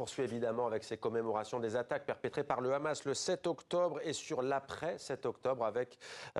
poursuit évidemment avec ces commémorations des attaques perpétrées par le Hamas le 7 octobre et sur l'après 7 octobre avec,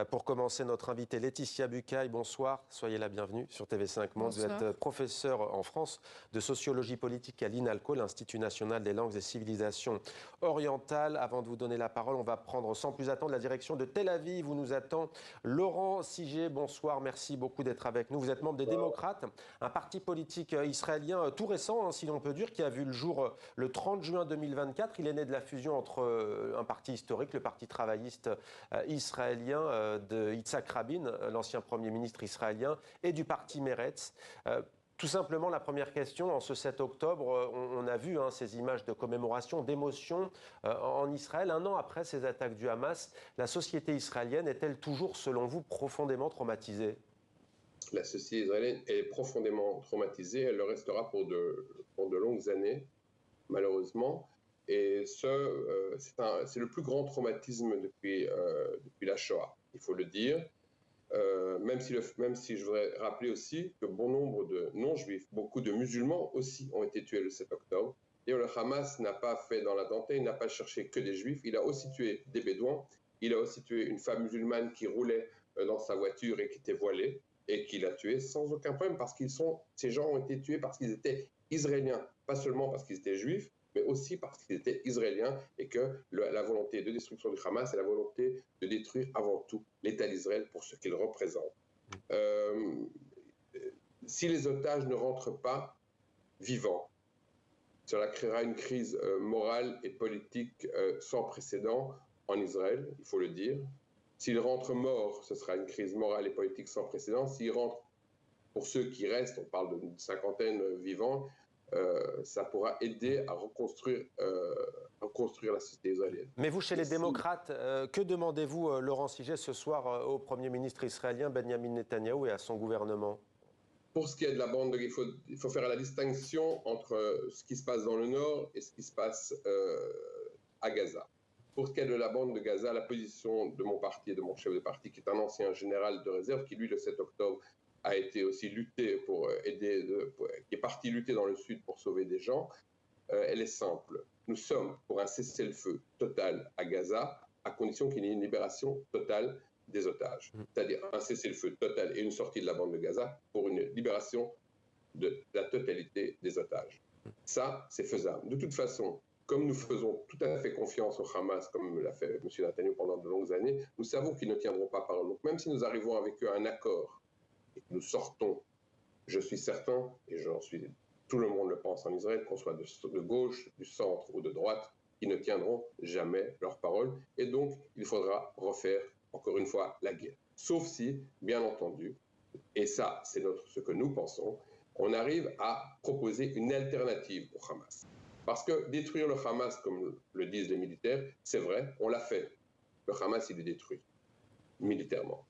pour commencer, notre invitée Laetitia Bucaille. Bonsoir, soyez la bienvenue sur TV5 Monde. Bonsoir. Vous êtes professeure en France de sociologie politique à l'INALCO, l'Institut national des langues et civilisations orientales. Avant de vous donner la parole, on va prendre sans plus attendre la direction de Tel Aviv où nous attend Laurent Siget. Bonsoir, merci beaucoup d'être avec nous. Vous êtes membre des Démocrates, un parti politique israélien tout récent, si l'on peut dire, qui a vu le jour le 30 juin 2024. Il est né de la fusion entre un parti historique, le Parti travailliste israélien de Yitzhak Rabin, l'ancien Premier ministre israélien, et du Parti Meretz. Tout simplement, la première question, en ce 7 octobre, on a vu ces images de commémoration, d'émotion en Israël. Un an après ces attaques du Hamas, la société israélienne est-elle toujours, selon vous, profondément traumatisée ? La société israélienne est profondément traumatisée. Elle le restera pour de longues années, malheureusement. Et c'est le plus grand traumatisme depuis la Shoah, il faut le dire. Même si je voudrais rappeler aussi que bon nombre de non-juifs, beaucoup de musulmans aussi ont été tués le 7 octobre. Et le Hamas n'a pas fait dans la dentelle, il n'a pas cherché que des juifs, il a aussi tué des bédouins, il a aussi tué une femme musulmane qui roulait dans sa voiture et qui était voilée, et qu'il a tué sans aucun problème, parce ces gens ont été tués parce qu'ils étaient israéliens, pas seulement parce qu'ils étaient juifs, mais aussi parce qu'ils étaient israéliens, et que la volonté de destruction du Hamas est la volonté de détruire avant tout l'État d'Israël pour ce qu'il représente. Si les otages ne rentrent pas vivants, cela créera une crise morale et politique sans précédent en Israël, il faut le dire. S'ils rentrent morts, ce sera une crise morale et politique sans précédent. S'ils rentrent, pour ceux qui restent, on parle d'une cinquantaine vivants, ça pourra aider à reconstruire la société israélienne. Mais vous, chez les démocrates, que demandez-vous, Laurent Siget, ce soir au Premier ministre israélien Benjamin Netanyahou et à son gouvernement ? Pour ce qui est de la bande de Gaza, il faut faire la distinction entre ce qui se passe dans le nord et ce qui se passe à Gaza. Pour ce qui est de la bande de Gaza, la position de mon parti et de mon chef de parti, qui est un ancien général de réserve, qui lui, le 7 octobre, a été aussi lutté pour aider, qui est parti lutter dans le sud pour sauver des gens, elle est simple. Nous sommes pour un cessez-le-feu total à Gaza, à condition qu'il y ait une libération totale des otages. C'est-à-dire un cessez-le-feu total et une sortie de la bande de Gaza pour une libération de la totalité des otages. Ça, c'est faisable. De toute façon, comme nous faisons tout à fait confiance au Hamas, comme l'a fait M. Netanyahou pendant de longues années, nous savons qu'ils ne tiendront pas parole. Donc même si nous arrivons avec eux à un accord et que nous sortons, je suis certain, et tout le monde le pense en Israël, qu'on soit de gauche, du centre ou de droite, ils ne tiendront jamais leur parole. Et donc, il faudra refaire, encore une fois, la guerre. Sauf si, bien entendu, et ça, c'est ce que nous pensons, on arrive à proposer une alternative au Hamas. Parce que détruire le Hamas, comme le disent les militaires, c'est vrai, on l'a fait. Le Hamas, il est détruit, militairement.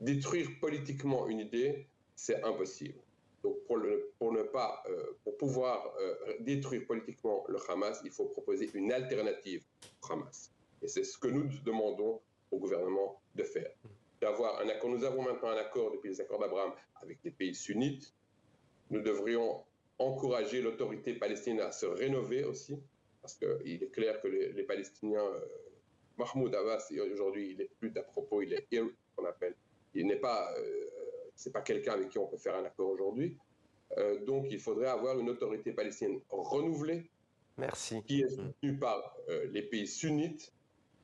Détruire politiquement une idée, c'est impossible. Donc pour pouvoir détruire politiquement le Hamas, il faut proposer une alternative au Hamas. Et c'est ce que nous demandons au gouvernement de faire. D'avoir un accord. Nous avons maintenant un accord depuis les accords d'Abraham avec les pays sunnites. Nous devrions encourager l'autorité palestinienne à se rénover aussi, parce qu'il est clair que les Palestiniens, Mahmoud Abbas, aujourd'hui, il n'est plus d'à propos, il est qu'on appelle. Il n'est pas, c'est pas quelqu'un avec qui on peut faire un accord aujourd'hui. Donc, il faudrait avoir une autorité palestinienne renouvelée, qui est soutenue par les pays sunnites,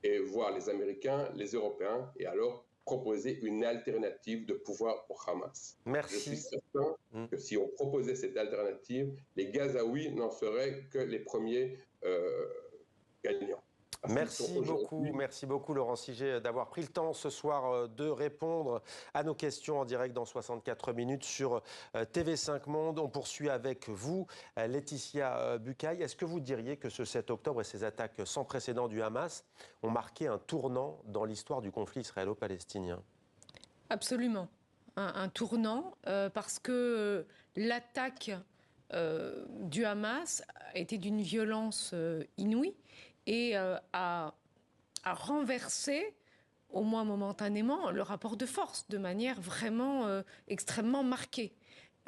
et voir les Américains, les Européens, et alors proposer une alternative de pouvoir au Hamas. Merci. Je suis certain que si on proposait cette alternative, les Gazaouis n'en seraient que les premiers gagnants. Merci beaucoup Laurent Siget d'avoir pris le temps ce soir de répondre à nos questions en direct dans 64 minutes sur TV5 Monde. On poursuit avec vous, Laetitia Bucaille. Est-ce que vous diriez que ce 7 octobre et ces attaques sans précédent du Hamas ont marqué un tournant dans l'histoire du conflit israélo-palestinien ? Absolument. Un tournant parce que l'attaque du Hamas a été d'une violence inouïe et a renversé, au moins momentanément, le rapport de force de manière vraiment extrêmement marquée.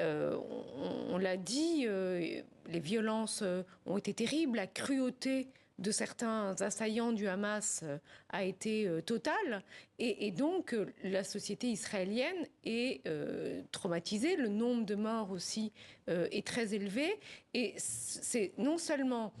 on l'a dit, les violences ont été terribles, la cruauté de certains assaillants du Hamas a été totale. Et donc, la société israélienne est traumatisée. Le nombre de morts aussi est très élevé. Et c'est non seulement,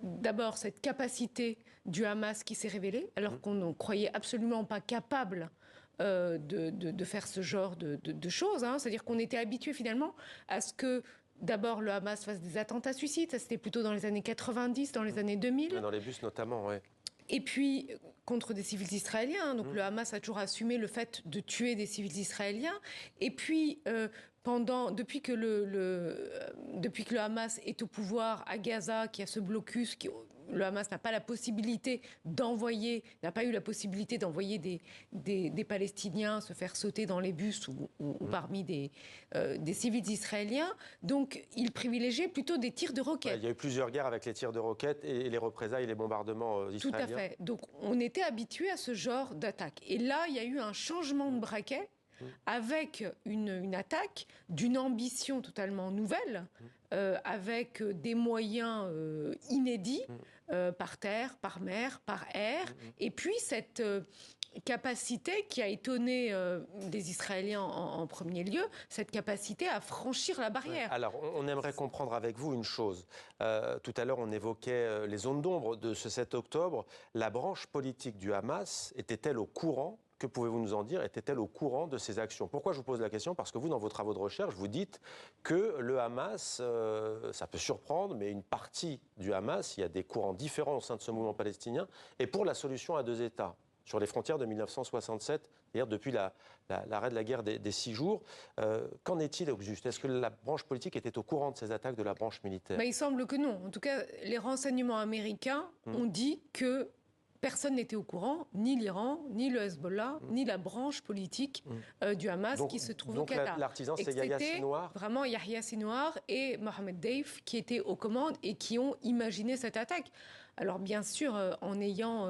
d'abord, cette capacité du Hamas qui s'est révélée, alors qu'on ne croyait absolument pas capable de faire ce genre de choses. Hein. C'est-à-dire qu'on était habitué finalement à ce que d'abord, le Hamas fasse des attentats suicides. Ça, c'était plutôt dans les années 90, dans les années 2000. Dans les bus notamment, oui. Et puis, contre des civils israéliens. Donc, le Hamas a toujours assumé le fait de tuer des civils israéliens. Et puis, depuis que le Hamas est au pouvoir à Gaza, qu'il y a ce blocus, le Hamas n'a pas eu la possibilité d'envoyer des Palestiniens se faire sauter dans les bus ou parmi des civils israéliens. Donc, il privilégiait plutôt des tirs de roquettes. Il y a eu plusieurs guerres avec les tirs de roquettes et les représailles et les bombardements israéliens. Tout à fait. Donc, on était habitué à ce genre d'attaque. Et là, il y a eu un changement de braquet avec une attaque d'une ambition totalement nouvelle, avec des moyens inédits, par terre, par mer, par air, et puis cette capacité qui a étonné les Israéliens en premier lieu, cette capacité à franchir la barrière. Ouais. Alors, on aimerait comprendre avec vous une chose. Tout à l'heure, on évoquait les zones d'ombre de ce 7 octobre. La branche politique du Hamas était-elle au courant? Que pouvez-vous nous en dire? Était-elle au courant de ces actions? Pourquoi je vous pose la question? Parce que vous, dans vos travaux de recherche, vous dites que le Hamas, ça peut surprendre, mais une partie du Hamas, il y a des courants différents au sein de ce mouvement palestinien, est pour la solution à 2 États, sur les frontières de 1967, c'est-à-dire depuis l'arrêt de la guerre des 6 jours. Qu'en est-il au juste? Est-ce que la branche politique était au courant de ces attaques de la branche militaire? Il semble que non. En tout cas, les renseignements américains ont dit que personne n'était au courant, ni l'Iran, ni le Hezbollah, ni la branche politique du Hamas qui se trouve au Qatar. Donc l'artisan, c'est Yahya Sinwar? Vraiment Yahya Sinwar et Mohamed Deif qui étaient aux commandes et qui ont imaginé cette attaque. Alors bien sûr, en ayant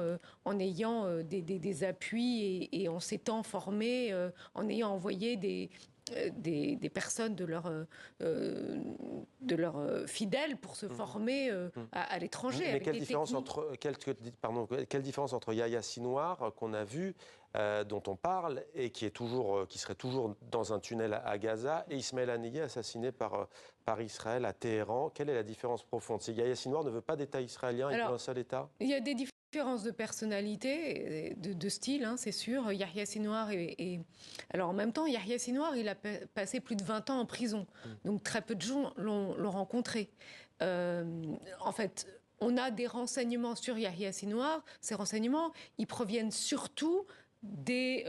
des appuis et en s'étant formés, en ayant envoyé des personnes de leurs fidèles pour se former à l'étranger. Mais quelle différence entre Yahya Sinwar qu'on a vu, dont on parle, et qui serait toujours dans un tunnel à Gaza, et Ismaël Haniyeh assassiné par Israël à Téhéran? Quelle est la différence profonde? Si Yahya Sinwar ne veut pas d'État israélien, il veut un seul État? Il y a des différences de personnalité, de style, hein, c'est sûr. Yahya Sinwar alors en même temps, Yahya Sinwar, il a passé plus de 20 ans en prison. Donc très peu de gens l'ont rencontré. En fait, on a des renseignements sur Yahya Sinwar. Ces renseignements, ils proviennent surtout des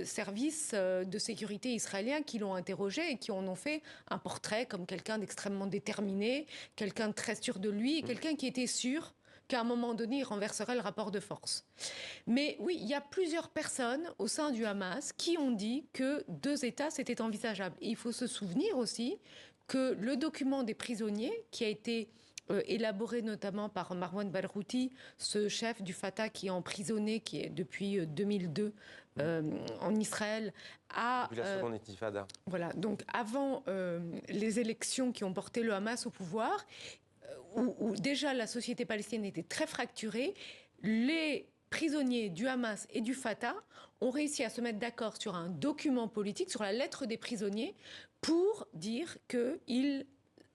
services de sécurité israéliens qui l'ont interrogé et qui en ont fait un portrait comme quelqu'un d'extrêmement déterminé, quelqu'un de très sûr de lui, et quelqu'un qui était sûr qu'à un moment donné, il renverserait le rapport de force. Mais oui, il y a plusieurs personnes au sein du Hamas qui ont dit que 2 États, c'était envisageable. Et il faut se souvenir aussi que le document des prisonniers, qui a été élaboré notamment par Marwan Barghouti, ce chef du Fatah qui est emprisonné, qui est depuis 2002 en Israël, depuis la seconde intifada. Voilà, donc avant les élections qui ont porté le Hamas au pouvoir, où déjà la société palestinienne était très fracturée, les prisonniers du Hamas et du Fatah ont réussi à se mettre d'accord sur un document politique, sur la lettre des prisonniers, pour dire qu'ils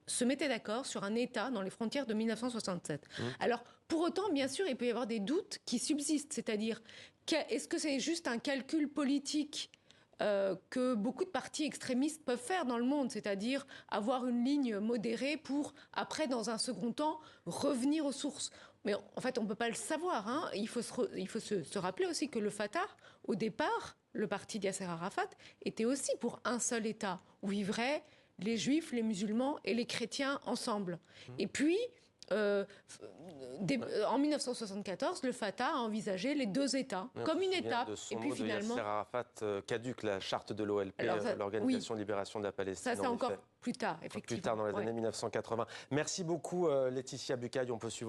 se mettaient d'accord sur un État dans les frontières de 1967. Alors, pour autant, bien sûr, il peut y avoir des doutes qui subsistent. C'est-à-dire, est-ce que c'est juste un calcul politique que beaucoup de partis extrémistes peuvent faire dans le monde, c'est-à-dire avoir une ligne modérée pour, après, dans un second temps, revenir aux sources. Mais en fait, on ne peut pas le savoir. Hein. Il faut se rappeler aussi que le Fatah, au départ, le parti d'Yasser Arafat, était aussi pour un seul État, où vivraient les Juifs, les musulmans et les chrétiens ensemble. Et puis, en 1974, le Fatah a envisagé les 2 États comme une étape. Et puis finalement, Yasser Arafat caduque la charte de l'OLP, l'Organisation de libération de la Palestine. Ça, c'est encore plus tard, effectivement. Plus tard, dans les années 1980. Merci beaucoup, Laetitia Bucaille. On peut suivre